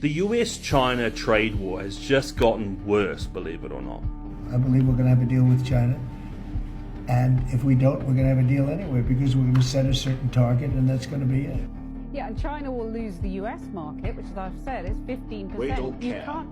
The US-China trade war has just gotten worse, believe it or not. I believe we're going to have a deal with China. And if we don't, we're going to have a deal anyway, because we're going to set a certain target, and that's going to be it. Yeah, and China will lose the US market, which, as I've said, is 15%. We don't care.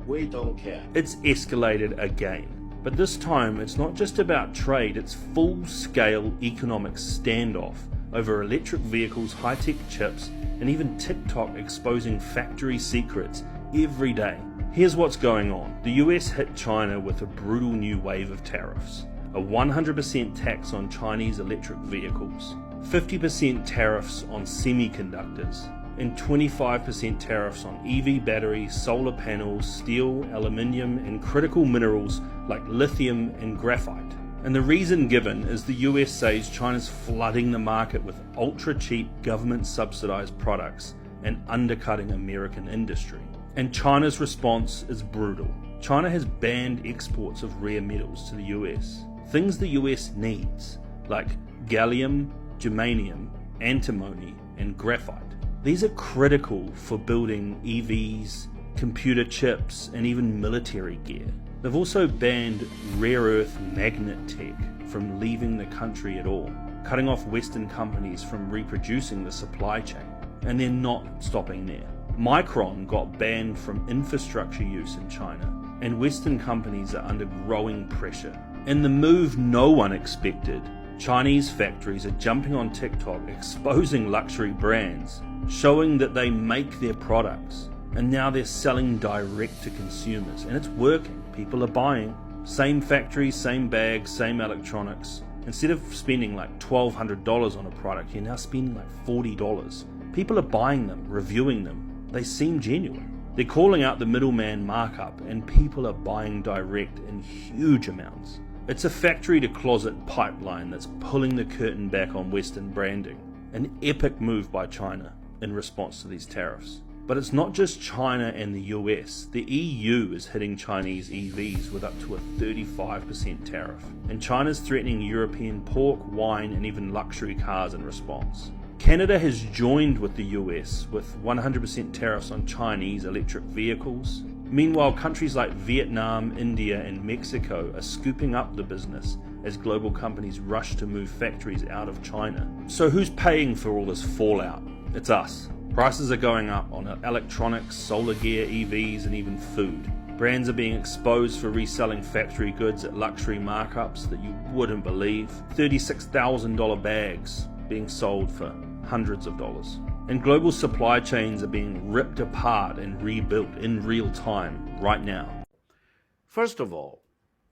We don't care. It's escalated again. But this time, it's not just about trade, it's full-scale economic standoff over electric vehicles, high-tech chips, and even TikTok exposing factory secrets every day. Here's what's going on. The US hit China with a brutal new wave of tariffs. A 100% tax on Chinese electric vehicles, 50% tariffs on semiconductors, and 25% tariffs on EV batteries, solar panels, steel, aluminium, and critical minerals like lithium and graphite. And the reason given is the US says China's flooding the market with ultra-cheap government-subsidized products and undercutting American industry. And China's response is brutal. China has banned exports of rare metals to the US. Things the US needs, like gallium, germanium, antimony, and graphite. These are critical for building EVs, computer chips, and even military gear. They've also banned rare earth magnet tech from leaving the country at all, cutting off Western companies from reproducing the supply chain. And they're not stopping there. Micron got banned from infrastructure use in China, and Western companies are under growing pressure. In the move no one expected, Chinese factories are jumping on TikTok, exposing luxury brands, showing that they make their products, and now they're selling direct to consumers, and it's working. People are buying. Same factories, same bags, same electronics. Instead of spending like $1,200 on a product, you're now spending like $40. People are buying them, reviewing them. They seem genuine. They're calling out the middleman markup, and people are buying direct in huge amounts. It's a factory to closet pipeline that's pulling the curtain back on Western branding. An epic move by China in response to these tariffs. But it's not just China and the US. The EU is hitting Chinese EVs with up to a 35% tariff. And China's threatening European pork, wine, and even luxury cars in response. Canada has joined with the US with 100% tariffs on Chinese electric vehicles. Meanwhile, countries like Vietnam, India, and Mexico are scooping up the business as global companies rush to move factories out of China. So who's paying for all this fallout? It's us. Prices are going up on electronics, solar gear, EVs, and even food. Brands are being exposed for reselling factory goods at luxury markups that you wouldn't believe. $36,000 bags being sold for hundreds of dollars. And global supply chains are being ripped apart and rebuilt in real time right now. First of all,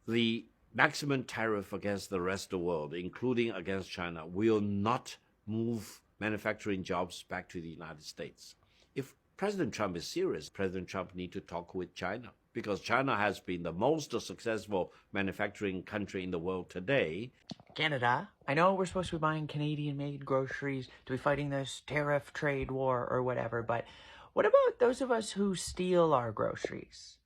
the maximum tariff against the rest of the world, including against China, will not move manufacturing jobs back to the United States. If President Trump is serious, President Trump needs to talk with China, because China has been the most successful manufacturing country in the world today. Canada, I know we're supposed to be buying Canadian-made groceries to be fighting this tariff trade war or whatever, but what about those of us who steal our groceries?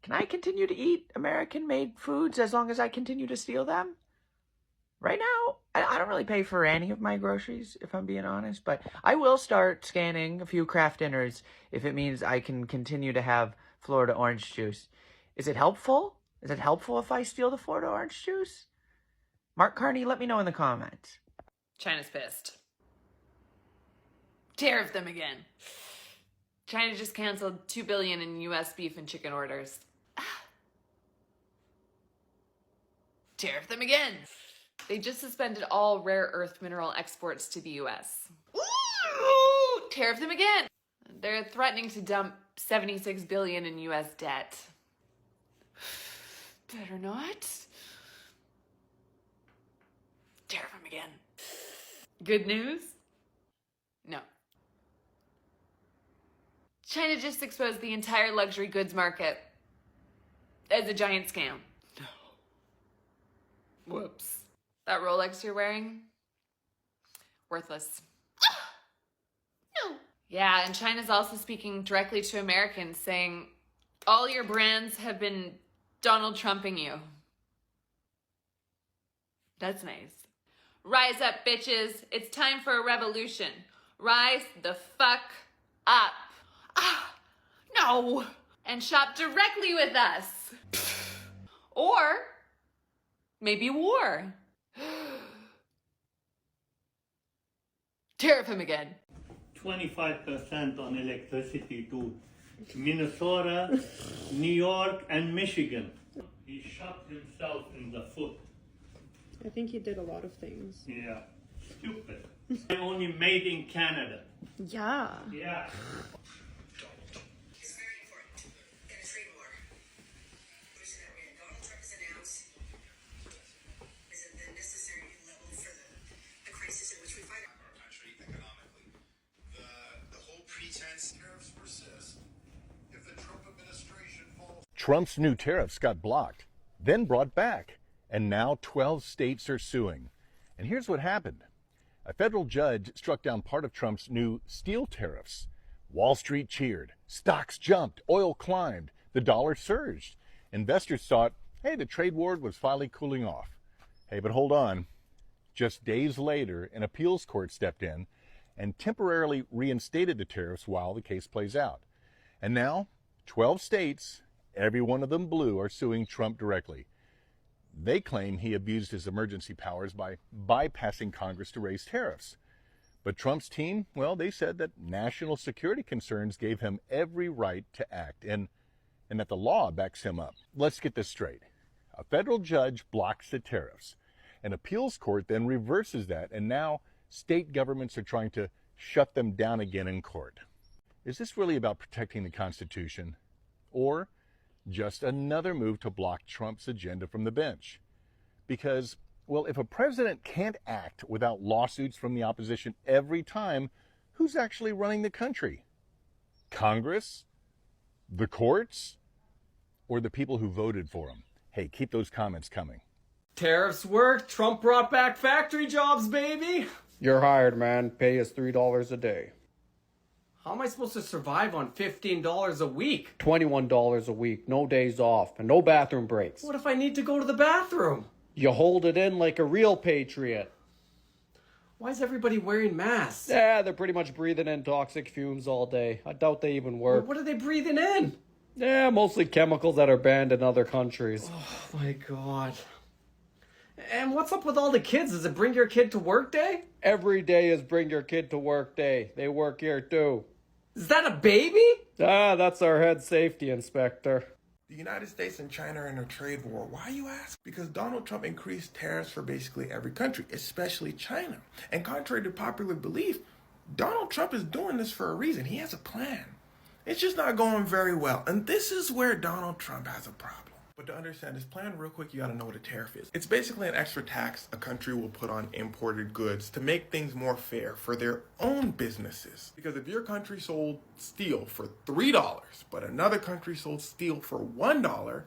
Can I continue to eat American-made foods as long as I continue to steal them? Right now, I don't really pay for any of my groceries, if I'm being honest, but I will start scanning a few craft dinners if it means I can continue to have Florida orange juice. Is it helpful? Is it helpful if I steal the Florida orange juice? Mark Carney, let me know in the comments. China's pissed. Tariff them again. China just canceled $2 billion in US beef and chicken orders. Tariff them again. They just suspended all rare earth mineral exports to the US. Ooh, tariff them again. They're threatening to dump $76 billion in US debt. Better not. Tariff them again. Good news? No. China just exposed the entire luxury goods market as a giant scam. No. Whoops. That Rolex you're wearing? Worthless. No. Yeah, and China's also speaking directly to Americans, saying, all your brands have been Donald Trumping you. That's nice. Rise up, bitches. It's time for a revolution. Rise the fuck up. now and shop directly with us. Or maybe war. Tariff him again. 25% on electricity to Minnesota, New York, and Michigan. He shot himself in the foot. I think he did a lot of things. Yeah, stupid. Only made in Canada. Yeah. Yeah. It's very important in a trade war, which Donald Trump has announced is at the necessary level for the crisis in which we fight our country economically. The whole pretense tariffs persist. If the Trump administration falls, Trump's new tariffs got blocked, then brought back, and now 12 states are suing. And here's what happened. A federal judge struck down part of Trump's new steel tariffs. Wall Street cheered, stocks jumped, oil climbed, the dollar surged. Investors thought, hey, the trade war was finally cooling off. Hey, but hold on. Just days later, an appeals court stepped in and temporarily reinstated the tariffs while the case plays out. And now, 12 states, every one of them blue, are suing Trump directly. They claim he abused his emergency powers by bypassing Congress to raise tariffs. But Trump's team, well, they said that national security concerns gave him every right to act and that the law backs him up. Let's get this straight. A federal judge blocks the tariffs. An appeals court then reverses that, and now state governments are trying to shut them down again in court. Is this really about protecting the Constitution? Or just another move to block Trump's agenda from the bench? Because, well, if a president can't act without lawsuits from the opposition every time, who's actually running the country? Congress? The courts? Or the people who voted for him? Hey, keep those comments coming. Tariffs worked. Trump brought back factory jobs, baby. You're hired, man. Pay is $3 a day. How am I supposed to survive on $15 a week? $21 a week, no days off, and no bathroom breaks. What if I need to go to the bathroom? You hold it in like a real patriot. Why is everybody wearing masks? Yeah, they're pretty much breathing in toxic fumes all day. I doubt they even work. What are they breathing in? Yeah, mostly chemicals that are banned in other countries. Oh my God. And what's up with all the kids? Is it bring your kid to work day? Every day is bring your kid to work day. They work here too. Is that a baby? That's our head safety inspector. The United States and China are in a trade war. Why, you ask? Because Donald Trump increased tariffs for basically every country, especially China. And contrary to popular belief, Donald Trump is doing this for a reason. He has a plan. It's just not going very well. And this is where Donald Trump has a problem. But to understand this plan real quick, you gotta know what a tariff is. It's basically an extra tax a country will put on imported goods to make things more fair for their own businesses. Because if your country sold steel for $3, but another country sold steel for $1,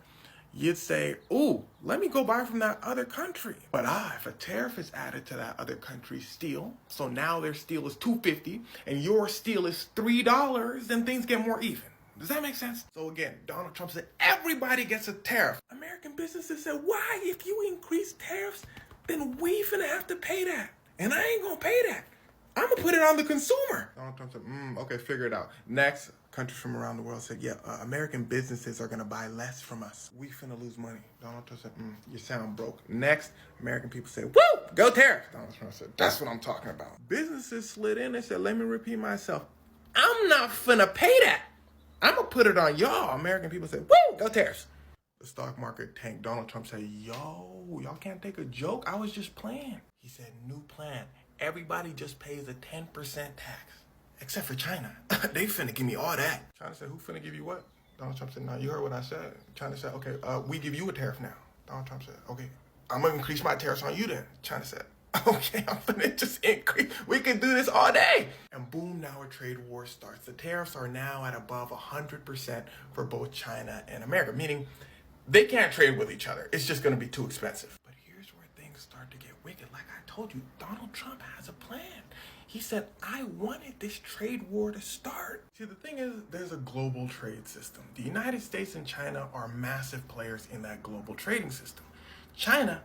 you'd say, ooh, let me go buy from that other country. But if a tariff is added to that other country's steel, so now their steel is $2.50 and your steel is $3, then things get more even. Does that make sense? So again, Donald Trump said everybody gets a tariff. American businesses said, why? If you increase tariffs, then we finna have to pay that. And I ain't gonna pay that. I'm gonna put it on the consumer. Donald Trump said, okay, figure it out. Next, countries from around the world said, yeah, American businesses are gonna buy less from us. We finna lose money. Donald Trump said, you sound broke. Next, American people said, woo, go tariffs. Donald Trump said, that's what I'm talking about. Businesses slid in and said, let me repeat myself. I'm not finna pay that. I'm gonna put it on y'all. American people say, woo, go tariffs. The stock market tanked. Donald Trump said, yo, y'all can't take a joke. I was just playing. He said, new plan. Everybody just pays a 10% tax. Except for China. They finna give me all that. China said, who finna give you what? Donald Trump said, no, you heard what I said. China said, okay, we give you a tariff now. Donald Trump said, okay, I'm gonna increase my tariffs on you then. China said, okay, I'm gonna just increase. We can do this all day. And boom, now a trade war starts. The tariffs are now at above 100% for both China and America, meaning they can't trade with each other. It's just gonna be too expensive. But here's where things start to get wicked. Like I told you, Donald Trump has a plan. He said, I wanted this trade war to start. See, the thing is, there's a global trade system. The United States and China are massive players in that global trading system. China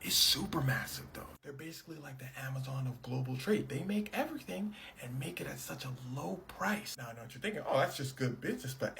is super massive, though. They're basically like the Amazon of global trade. They make everything and make it at such a low price. Now, I know what you're thinking. Oh, that's just good business, but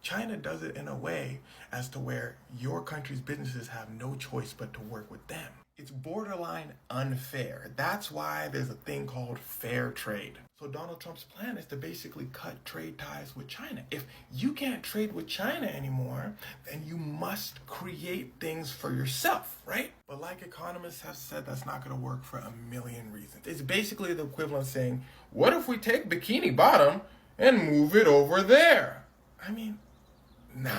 China does it in a way as to where your country's businesses have no choice but to work with them. It's borderline unfair. That's why there's a thing called fair trade. So Donald Trump's plan is to basically cut trade ties with China. If you can't trade with China anymore, then you must create things for yourself, right? But like economists have said, that's not going to work for a million reasons. It's basically the equivalent of saying, what if we take Bikini Bottom and move it over there? I mean, nah.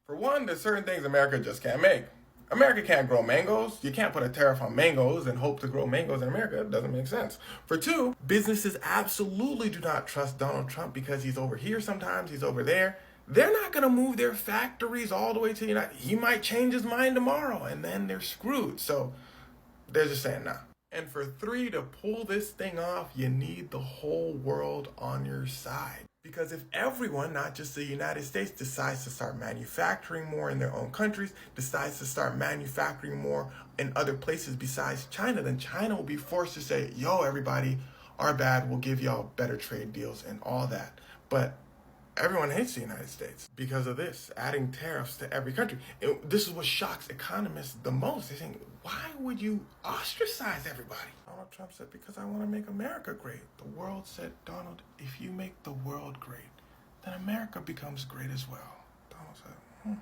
For one, there's certain things America just can't make. America can't grow mangoes. You can't put a tariff on mangoes and hope to grow mangoes in America. It doesn't make sense. For two, businesses absolutely do not trust Donald Trump because he's over here sometimes, he's over there. They're not going to move their factories all the way to the United States. He might change his mind tomorrow and then they're screwed. So they're just saying nah. And for three, to pull this thing off, you need the whole world on your side. Because if everyone, not just the United States, decides to start manufacturing more in their own countries, decides to start manufacturing more in other places besides China, then China will be forced to say, yo, everybody, our bad, we'll give y'all better trade deals and all that. But everyone hates the United States because of this, adding tariffs to every country. This is what shocks economists the most. They're saying, why would you ostracize everybody? Donald Trump said, because I want to make America great. The world said, Donald, if you make the world great, then America becomes great as well. Donald said,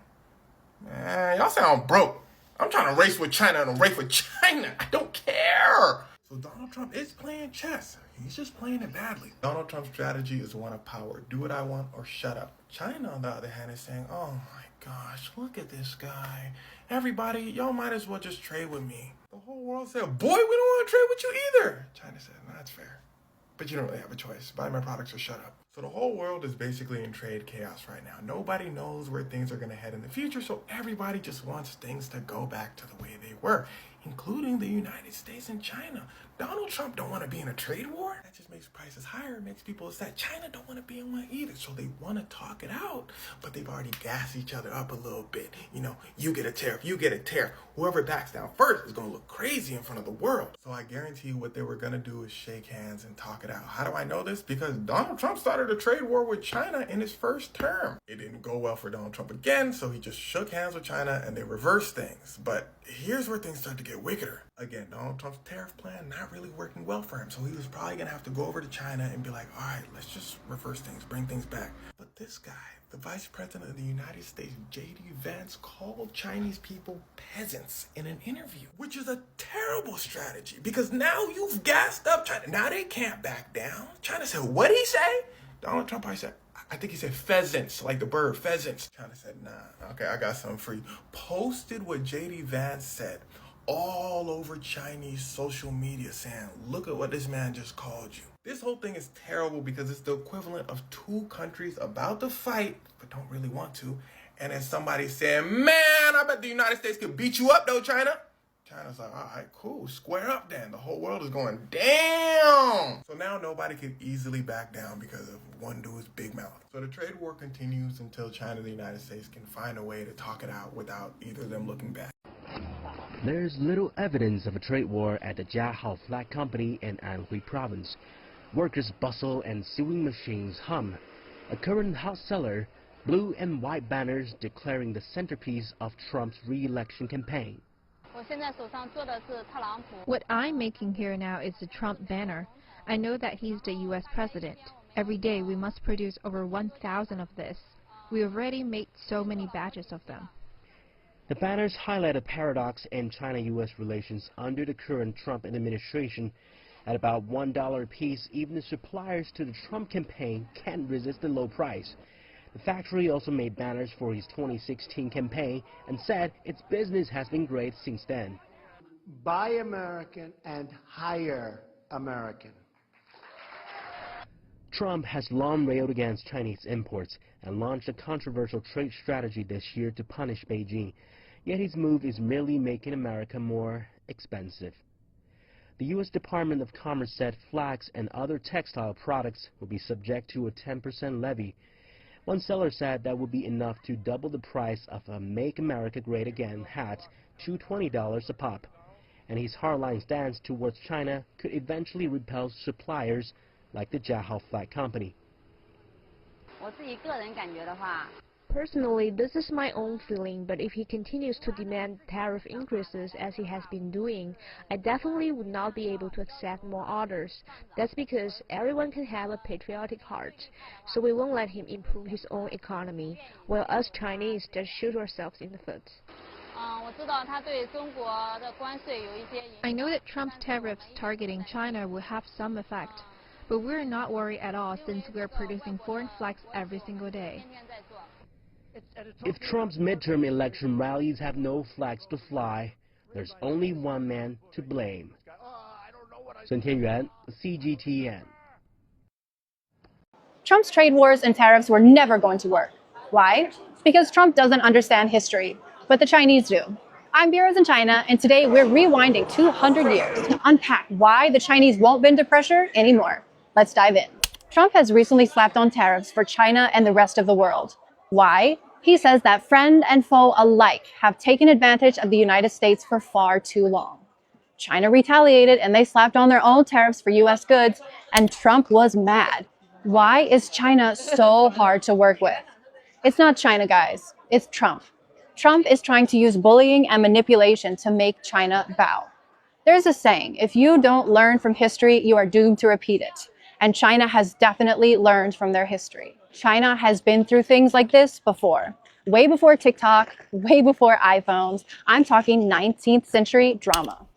man, y'all sound broke. I'm trying to race with China and race with China. I don't care. So Donald Trump is playing chess. He's just playing it badly. Donald Trump's strategy is one of power. Do what I want or shut up. China, on the other hand, is saying, oh my gosh, look at this guy. Everybody, y'all might as well just trade with me. The whole world said, boy, we don't want to trade with you either. China said, no, that's fair. But you don't really have a choice. Buy my products or shut up. So the whole world is basically in trade chaos right now. Nobody knows where things are going to head in the future, so everybody just wants things to go back to the way they were, including the United States and China. Donald Trump don't want to be in a trade war. That just makes prices higher. It makes people upset. China don't want to be in one either, so they want to talk it out, but they've already gassed each other up a little bit. You know, you get a tariff, you get a tariff. Whoever backs down first is going to look crazy in front of the world. So I guarantee you what they were going to do is shake hands and talk it out. How do I know this? Because Donald Trump started a trade war with China in his first term. It didn't go well for Donald Trump again, so he just shook hands with China and they reversed things. But here's where things start to get wickeder. Again, Donald Trump's tariff plan not really working well for him, so he was probably going to have to go over to China and be like, all right, let's just reverse things, bring things back. But this guy, the Vice President of the United States, J.D. Vance, called Chinese people peasants in an interview, which is a terrible strategy because now you've gassed up China. Now they can't back down. China said, what did he say? Donald Trump probably said, I think he said pheasants, like the bird, pheasants. China said, nah, okay, I got something for you. Posted what J.D. Vance said all over Chinese social media saying, look at what this man just called you. This whole thing is terrible because it's the equivalent of two countries about to fight, but don't really want to. And then somebody saying, man, I bet the United States could beat you up though, China. China's like, all right, cool, square up then. The whole world is going, damn. So now nobody can easily back down because of one dude's big mouth. So the trade war continues until China and the United States can find a way to talk it out without either of them looking back. There's little evidence of a trade war at the Jiahao Flag Company in Anhui Province. Workers bustle and sewing machines hum. A current hot seller, blue and white banners declaring the centerpiece of Trump's re-election campaign. What I'm making here now is the Trump banner. I know that he's the U.S. president. Every day we must produce over 1,000 of this. We already made so many batches of them. The banners highlight a paradox in China-U.S. relations under the current Trump administration. At about $1 a piece, even the suppliers to the Trump campaign can't resist the low price. The factory also made banners for his 2016 campaign and said its business has been great since then. Buy American and hire American. Trump has long railed against Chinese imports and launched a controversial trade strategy this year to punish Beijing. Yet his move is merely making America more expensive. The U.S. Department of Commerce said flax and other textile products will be subject to a 10% levy. One seller said that would be enough to double the price of a Make America Great Again hat to $20 a pop. And his hardline stance towards China could eventually repel suppliers like the Jiahao Flag Company. Personally, this is my own feeling, but if he continues to demand tariff increases as he has been doing, I definitely would not be able to accept more orders. That's because everyone can have a patriotic heart, so we won't let him improve his own economy, while us Chinese just shoot ourselves in the foot. I know that Trump's tariffs targeting China will have some effect, but we're not worried at all since we're producing foreign flags every single day. If Trump's midterm election rallies have no flags to fly, there's only one man to blame. Sun Tianyuan, CGTN. Trump's trade wars and tariffs were never going to work. Why? Because Trump doesn't understand history, but the Chinese do. I'm Bureaus in China, and today we're rewinding 200 years to unpack why the Chinese won't bend to pressure anymore. Let's dive in. Trump has recently slapped on tariffs for China and the rest of the world. Why? He says that friend and foe alike have taken advantage of the United States for far too long. China retaliated and they slapped on their own tariffs for US goods, and Trump was mad. Why is China so hard to work with? It's not China, guys. It's Trump. Trump is trying to use bullying and manipulation to make China bow. There's a saying, if you don't learn from history, you are doomed to repeat it. And China has definitely learned from their history. China has been through things like this before. Way before TikTok, way before iPhones. I'm talking 19th century drama.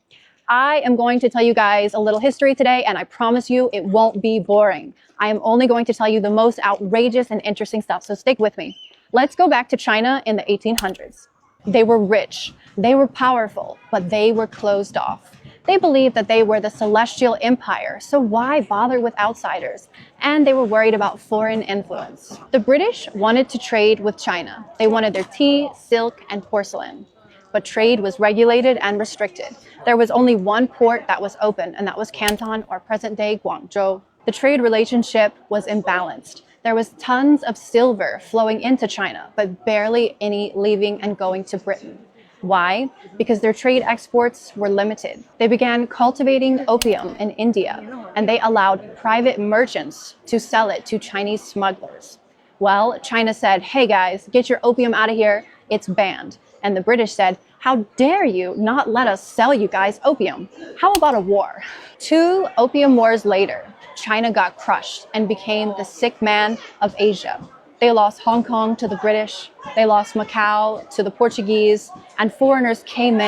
I am going to tell you guys a little history today, and I promise you it won't be boring. I am only going to tell you the most outrageous and interesting stuff, so stick with me. Let's go back to China in the 1800s. They were rich, they were powerful, but they were closed off. They believed that they were the celestial empire, so why bother with outsiders? And they were worried about foreign influence. The British wanted to trade with China. They wanted their tea, silk, and porcelain. But trade was regulated and restricted. There was only one port that was open, and that was Canton, or present-day Guangzhou. The trade relationship was imbalanced. There was tons of silver flowing into China, but barely any leaving and going to Britain. Why? Because their trade exports were limited. They began cultivating opium in India, and they allowed private merchants to sell it to Chinese smugglers. Well, China said, hey guys, get your opium out of here, it's banned. And the British said, how dare you not let us sell you guys opium? How about a war? 2 opium wars later, China got crushed and became the sick man of Asia. They lost Hong Kong to the British, they lost Macau to the Portuguese, and foreigners came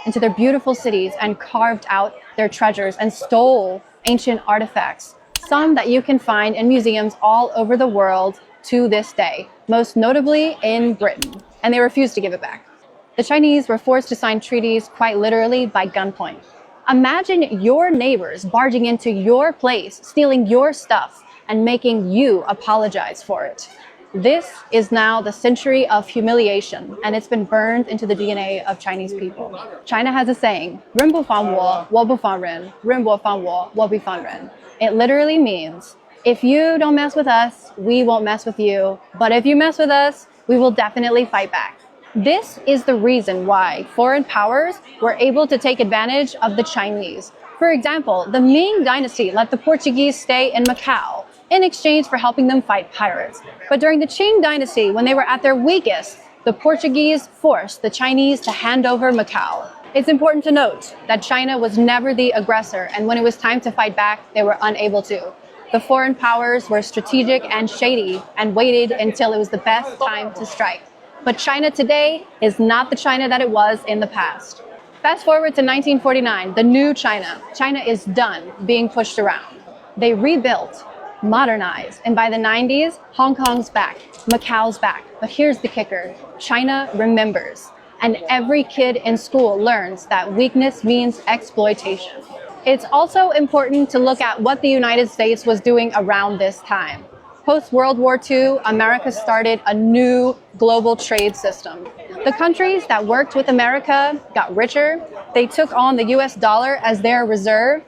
into their beautiful cities and carved out their treasures and stole ancient artifacts, some that you can find in museums all over the world to this day, most notably in Britain, and they refused to give it back. The Chinese were forced to sign treaties quite literally by gunpoint. Imagine your neighbors barging into your place, stealing your stuff, and making you apologize for it. This is now the century of humiliation, and it's been burned into the DNA of Chinese people. China has a saying, 人不防我，我不防人，人不防我，我不防人. It literally means, if you don't mess with us, we won't mess with you. But if you mess with us, we will definitely fight back. This is the reason why foreign powers were able to take advantage of the Chinese. For example, the Ming Dynasty let the Portuguese stay in Macau in exchange for helping them fight pirates. But during the Qing Dynasty, when they were at their weakest, the Portuguese forced the Chinese to hand over Macau. It's important to note that China was never the aggressor, and when it was time to fight back, they were unable to. The foreign powers were strategic and shady and waited until it was the best time to strike. But China today is not the China that it was in the past. Fast forward to 1949, the new China. China is done being pushed around. They rebuilt, modernized, and by the 90s, Hong Kong's back, Macau's back. But here's the kicker, China remembers. And every kid in school learns that weakness means exploitation. It's also important to look at what the United States was doing around this time. Post-World War II, America started a new global trade system. The countries that worked with America got richer, they took on the US dollar as their reserve,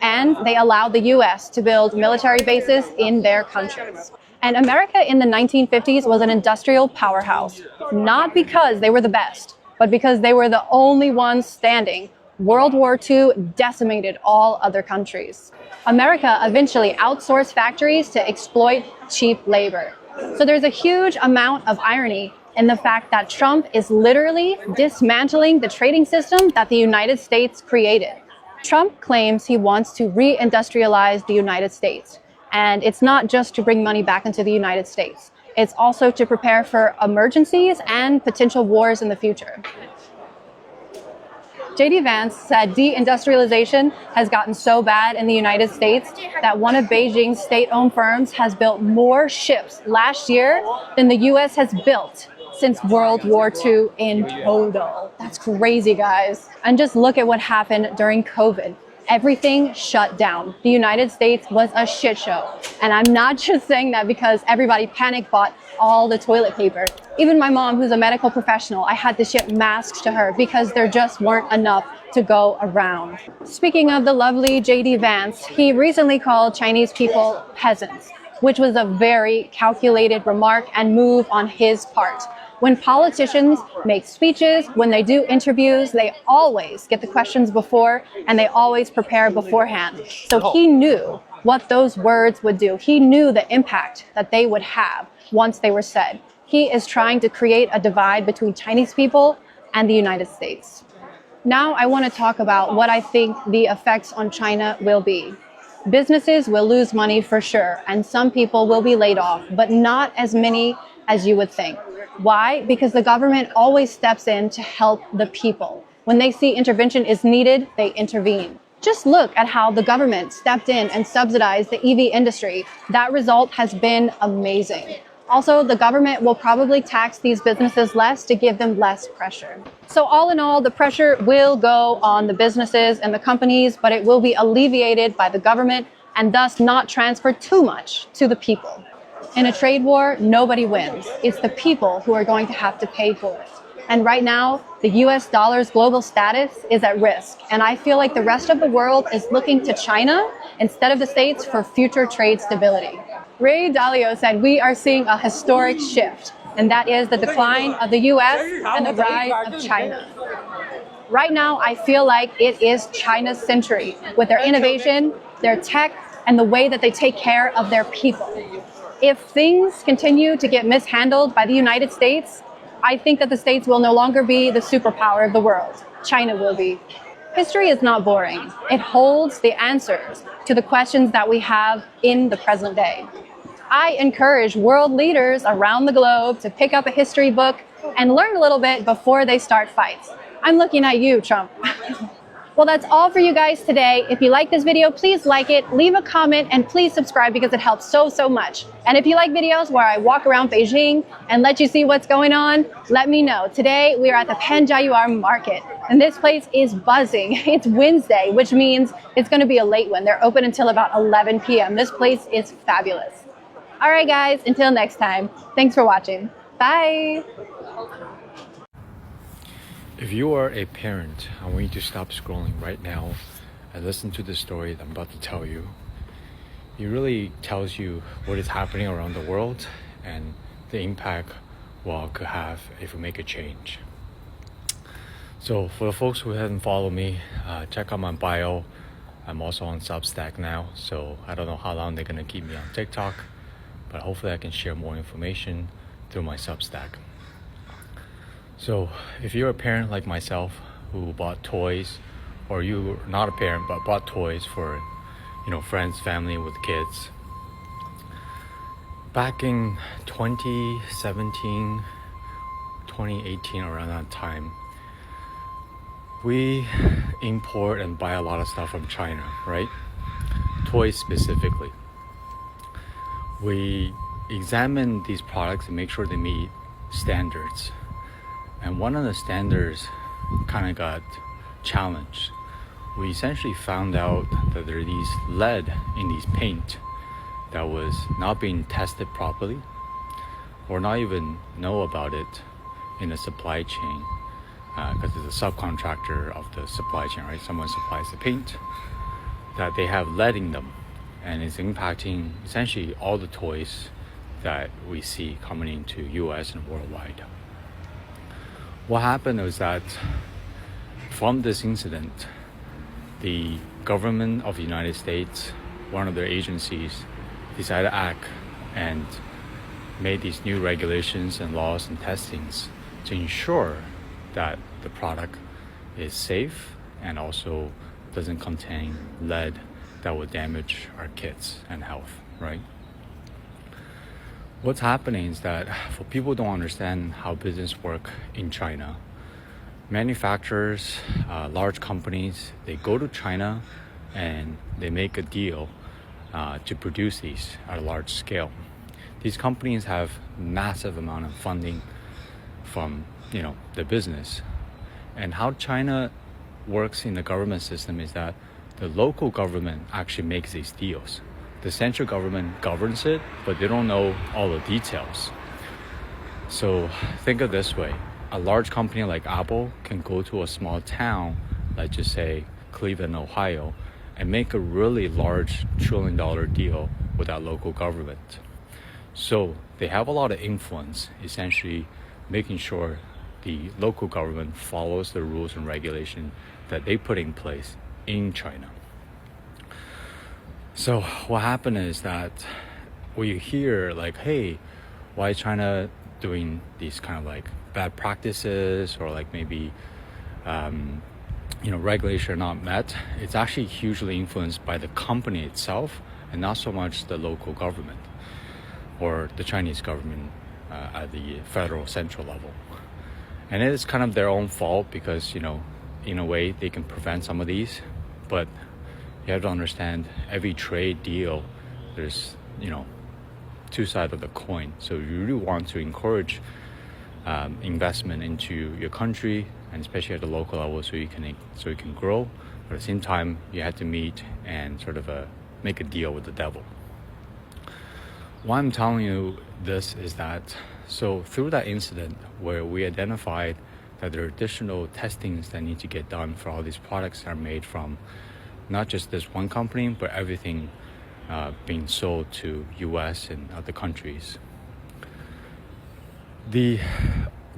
and they allowed the US to build military bases in their countries. And America in the 1950s was an industrial powerhouse, not because they were the best, but because they were the only ones standing. World War II decimated all other countries. America eventually outsourced factories to exploit cheap labor. So there's a huge amount of irony in the fact that Trump is literally dismantling the trading system that the United States created. Trump claims he wants to re-industrialize the United States. And it's not just to bring money back into the United States. It's also to prepare for emergencies and potential wars in the future. J.D. Vance said deindustrialization has gotten so bad in the United States that one of Beijing's state-owned firms has built more ships last year than the U.S. has built since World War II in total. That's crazy, guys. And just look at what happened during COVID. Everything shut down. The United States was a shit show. And I'm not just saying that because everybody panic bought all the toilet paper. Even my mom, who's a medical professional, I had to ship masks to her because there just weren't enough to go around. Speaking of the lovely J.D. Vance, he recently called Chinese people peasants, which was a very calculated remark and move on his part. When politicians make speeches, when they do interviews, they always get the questions before and they always prepare beforehand. So he knew what those words would do. He knew the impact that they would have once they were said. He is trying to create a divide between Chinese people and the United States. Now I want to talk about what I think the effects on China will be. Businesses will lose money for sure, and some people will be laid off, but not as many as you would think. Why? Because the government always steps in to help the people. When they see intervention is needed, they intervene. Just look at how the government stepped in and subsidized the EV industry. That result has been amazing. Also, the government will probably tax these businesses less to give them less pressure. So all in all, the pressure will go on the businesses and the companies, but it will be alleviated by the government and thus not transferred too much to the people. In a trade war, nobody wins. It's the people who are going to have to pay for it. And right now, the US dollar's global status is at risk. And I feel like the rest of the world is looking to China instead of the States for future trade stability. Ray Dalio said, we are seeing a historic shift, and that is the decline of the US and the rise of China. Right now, I feel like it is China's century with their innovation, their tech, and the way that they take care of their people. If things continue to get mishandled by the United States, I think that the States will no longer be the superpower of the world. China will be. History is not boring. It holds the answers to the questions that we have in the present day. I encourage world leaders around the globe to pick up a history book and learn a little bit before they start fights. I'm looking at you, Trump. Well, that's all for you guys today. If you like this video, please like it, leave a comment, and please subscribe because it helps so much. And if you like videos where I walk around Beijing and let you see what's going on, let me know. Today, we are at the Panjiayuan market, and this place is buzzing. It's Wednesday, which means it's going to be a late one. They're open until about 11 p.m. This place is fabulous. All right, guys, until next time. Thanks for watching. Bye. If you are a parent, I want you to stop scrolling right now and listen to the story that I'm about to tell you. It really tells you what is happening around the world and the impact it could have if we make a change. So for the folks who haven't followed me, check out my bio. I'm also on Substack now, so I don't know how long they're gonna keep me on TikTok, but hopefully I can share more information through my Substack. So if you're a parent like myself who bought toys, or you're not a parent but bought toys for friends, family with kids, back in 2017, 2018, around that time, we import and buy a lot of stuff from China, right? Toys specifically. We examine these products and make sure they meet standards. And one of the standards kind of got challenged. We essentially found out that there are these lead in these paint that was not being tested properly, or not even know about it in the supply chain, because it's a subcontractor of the supply chain, right? Someone supplies the paint, that they have lead in them, and it's impacting essentially all the toys that we see coming into US and worldwide. What happened was that from this incident, the government of the United States, one of their agencies, decided to act and made these new regulations and laws and testings to ensure that the product is safe and also doesn't contain lead that will damage our kids and health, right? What's happening is that for people who don't understand how business work in China, manufacturers, large companies, they go to China and they make a deal to produce these at a large scale. These companies have massive amount of funding from the business. And how China works in the government system is that the local government actually makes these deals. The central government governs it, but they don't know all the details. So think of it this way. A large company like Apple can go to a small town, like just say Cleveland, Ohio, and make a really large $1 trillion deal with that local government. So they have a lot of influence, essentially making sure the local government follows the rules and regulations that they put in place in China. So what happened is that when you hear like, hey, why is China doing these kind of like bad practices or like maybe regulation are not met, it's actually hugely influenced by the company itself and not so much the local government or the Chinese government at the federal central level. And it is kind of their own fault because, in a way they can prevent some of these, but you have to understand every trade deal, there's, two sides of the coin. So you really want to encourage investment into your country and especially at the local level so you can grow. But at the same time, you have to meet and sort of make a deal with the devil. Why I'm telling you this is that, so through that incident where we identified that there are additional testings that need to get done for all these products that are made from not just this one company, but everything being sold to US and other countries. The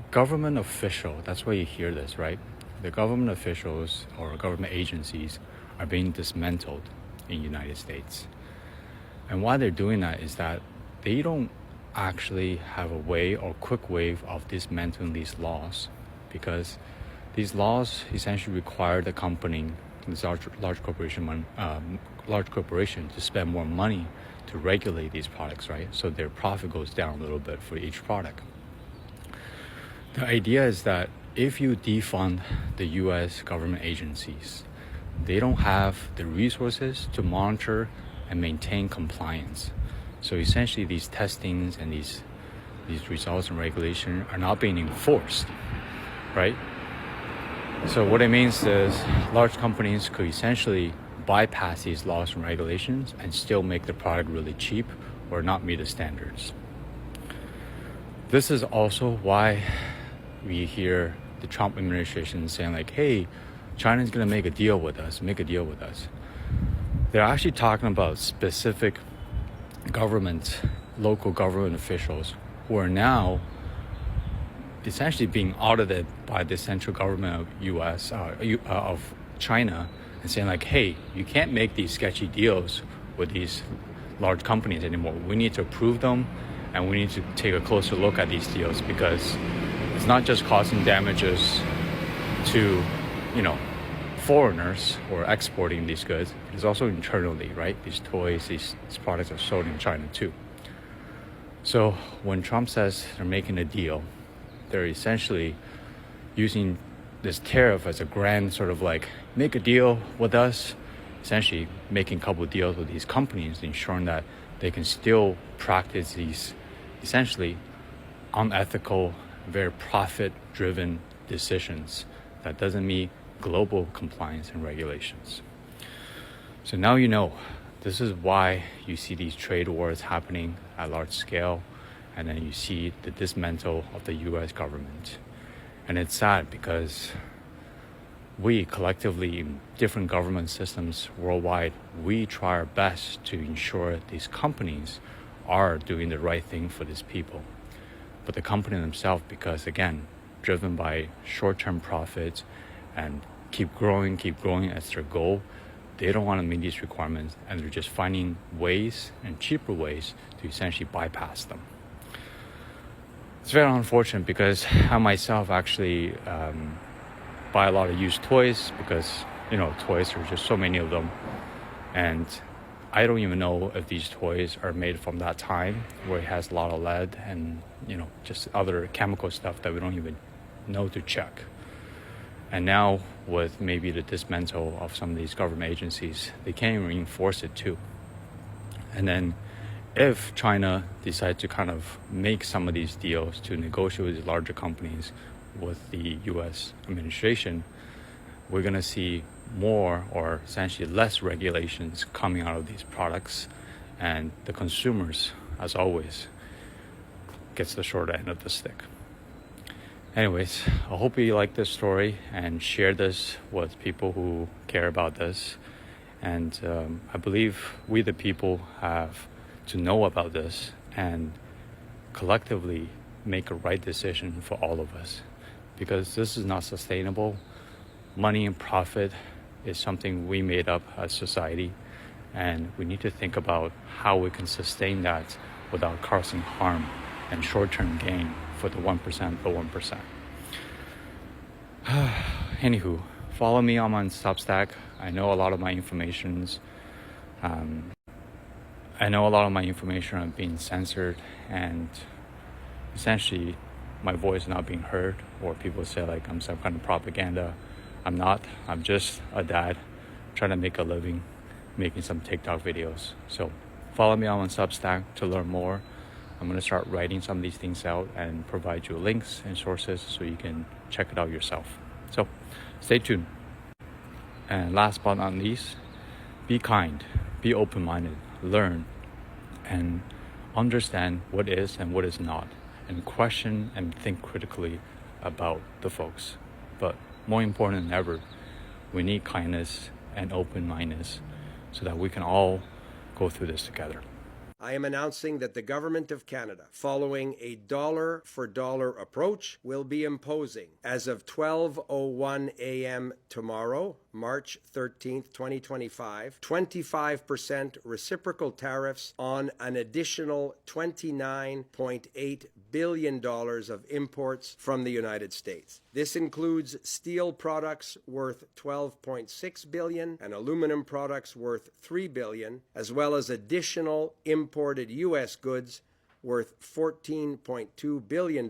government official, that's why you hear this, right? The government officials or government agencies are being dismantled in the United States. And why they're doing that is that they don't actually have a way or quick way of dismantling these laws, because these laws essentially require the company, this large corporation to spend more money to regulate these products, right? So their profit goes down a little bit for each product. The idea is that if you defund the US government agencies, they don't have the resources to monitor and maintain compliance. So essentially these testings and these results and regulation are not being enforced, right? So what it means is large companies could essentially bypass these laws and regulations and still make the product really cheap or not meet the standards. This is also why we hear the Trump administration saying like, hey, China's gonna make a deal with us. They're actually talking about specific government, local government officials who are now essentially being audited by the central government of of China and saying like, hey, you can't make these sketchy deals with these large companies anymore. We need to approve them and we need to take a closer look at these deals because it's not just causing damages to, foreigners who are exporting these goods, it's also internally, right? These toys, these products are sold in China too. So when Trump says they're making a deal, they're essentially using this tariff as a grand sort of like, make a deal with us, essentially making a couple of deals with these companies, ensuring that they can still practice these essentially unethical, very profit-driven decisions that doesn't meet global compliance and regulations. So now you know, this is why you see these trade wars happening at large scale, and then you see the dismantle of the US government. And it's sad because we collectively in different government systems worldwide, we try our best to ensure these companies are doing the right thing for these people. But the company themselves, because again, driven by short-term profits and keep growing as their goal, they don't want to meet these requirements, and they're just finding ways and cheaper ways to essentially bypass them. It's very unfortunate because I myself actually buy a lot of used toys because, toys, there's just so many of them. And I don't even know if these toys are made from that time where it has a lot of lead and, just other chemical stuff that we don't even know to check. And now with maybe the dismantle of some of these government agencies, they can't even enforce it too. And then if China decides to kind of make some of these deals to negotiate with these larger companies with the US administration, we're going to see more or essentially less regulations coming out of these products, and the consumers, as always, gets the short end of the stick. Anyways, I hope you like this story and share this with people who care about this. And I believe we the people have to know about this and collectively make a right decision for all of us, because this is not sustainable. Money and profit is something we made up as society, and we need to think about how we can sustain that without causing harm and short-term gain for the 1%, the 1%. Anywho, follow me on my Substack. I know a lot of my informations are being censored, and essentially my voice not being heard, or people say like I'm some kind of propaganda. I'm not. I'm just a dad trying to make a living making some TikTok videos. So follow me on Substack to learn more. I'm going to start writing some of these things out and provide you links and sources so you can check it out yourself. So stay tuned. And last but not least, be kind, be open-minded, learn, and understand what is and what is not, and question and think critically about the folks. But more important than ever, we need kindness and open-mindedness so that we can all go through this together. I am announcing that the Government of Canada, following a dollar-for-dollar approach, will be imposing, as of 12:01 a.m. tomorrow, March 13th, 2025, 25% reciprocal tariffs on an additional $29.8 billion of imports from the United States. This includes steel products worth $12.6 billion and aluminum products worth $3 billion, as well as additional imported U.S. goods worth $14.2 billion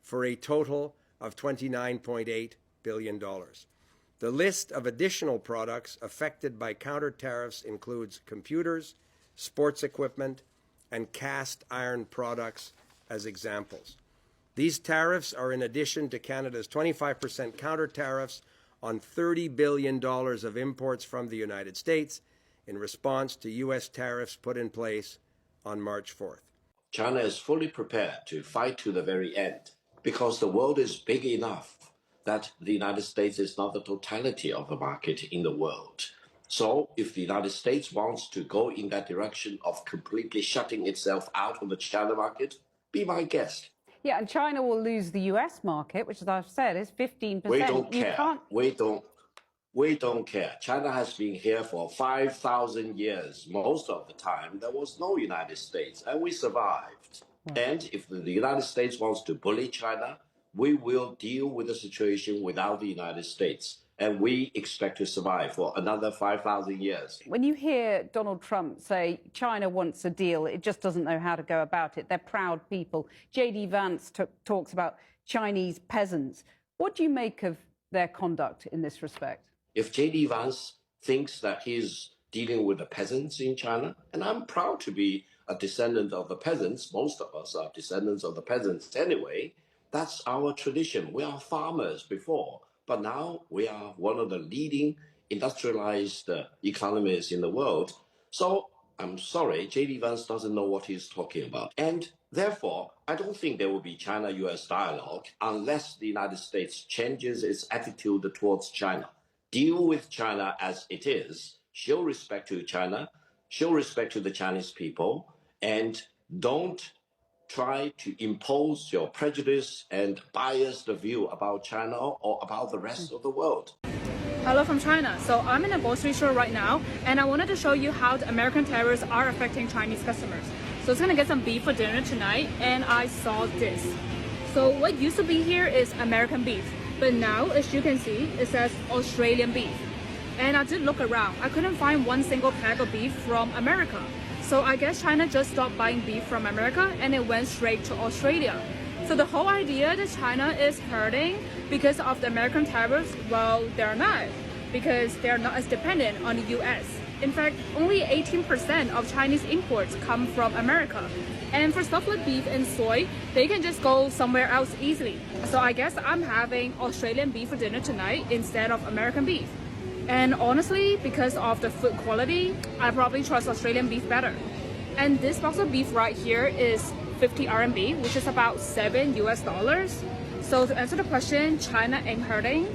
for a total of $29.8 billion. The list of additional products affected by counter tariffs includes computers, sports equipment, and cast iron products as examples. These tariffs are in addition to Canada's 25% counter tariffs on $30 billion of imports from the United States in response to U.S. tariffs put in place on March 4th. China is fully prepared to fight to the very end because the world is big enough that the United States is not the totality of the market in the world. So if the United States wants to go in that direction of completely shutting itself out of the China market, be my guest. Yeah, and China will lose the US market, which, as I've said, is 15%. We don't care. We don't care. China has been here for 5,000 years. Most of the time, there was no United States, and we survived. And if the United States wants to bully China, we will deal with the situation without the United States. And we expect to survive for another 5,000 years. When you hear Donald Trump say China wants a deal, it just doesn't know how to go about it. They're proud people. J.D. Vance talks about Chinese peasants. What do you make of their conduct in this respect? If J.D. Vance thinks that he's dealing with the peasants in China, and I'm proud to be a descendant of the peasants, most of us are descendants of the peasants anyway, that's our tradition. We are farmers before. But now we are one of the leading industrialized economies in the world. So I'm sorry, J.D. Vance doesn't know what he's talking about. And therefore, I don't think there will be China-US dialogue unless the United States changes its attitude towards China. Deal with China as it is, show respect to China, show respect to the Chinese people, and don't try to impose your prejudice and biased view about China or about the rest of the world. Hello from China. So I'm in a grocery store right now, and I wanted to show you how the American tariffs are affecting Chinese customers. So I was gonna get some beef for dinner tonight, and I saw this. So what used to be here is American beef, but now, as you can see, it says Australian beef. And I did look around. I couldn't find one single pack of beef from America. So I guess China just stopped buying beef from America and it went straight to Australia. So the whole idea that China is hurting because of the American tariffs, well, they're not, because they're not as dependent on the US. In fact, only 18% of Chinese imports come from America. And for stuff like beef and soy, they can just go somewhere else easily. So I guess I'm having Australian beef for dinner tonight instead of American beef. And honestly, because of the food quality, I probably trust Australian beef better. And this box of beef right here is 50 RMB, which is about $7 US. So to answer the question, China ain't hurting.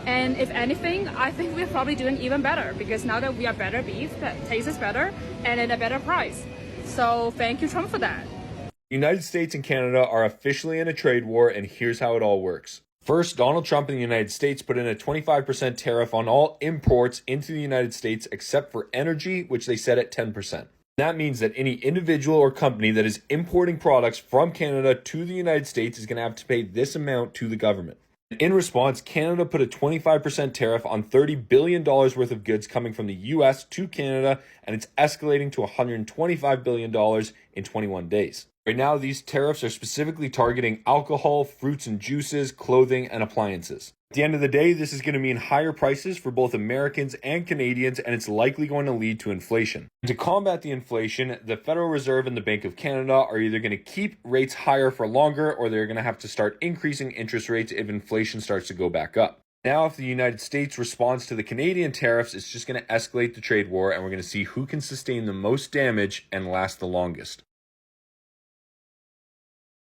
And if anything, I think we're probably doing even better, because now that we have better beef that tastes better and at a better price. So thank you, Trump, for that. The United States and Canada are officially in a trade war, and here's how it all works. First, Donald Trump and the United States put in a 25% tariff on all imports into the United States except for energy, which they set at 10%. That means that any individual or company that is importing products from Canada to the United States is going to have to pay this amount to the government. In response, Canada put a 25% tariff on $30 billion worth of goods coming from the US to Canada, and it's escalating to $125 billion in 21 days. Right now, these tariffs are specifically targeting alcohol, fruits and juices, clothing, and appliances. At the end of the day, this is going to mean higher prices for both Americans and Canadians, and it's likely going to lead to inflation. To combat the inflation, the Federal Reserve and the Bank of Canada are either going to keep rates higher for longer, or they're going to have to start increasing interest rates if inflation starts to go back up. Now, if the United States responds to the Canadian tariffs, it's just going to escalate the trade war, and we're going to see who can sustain the most damage and last the longest.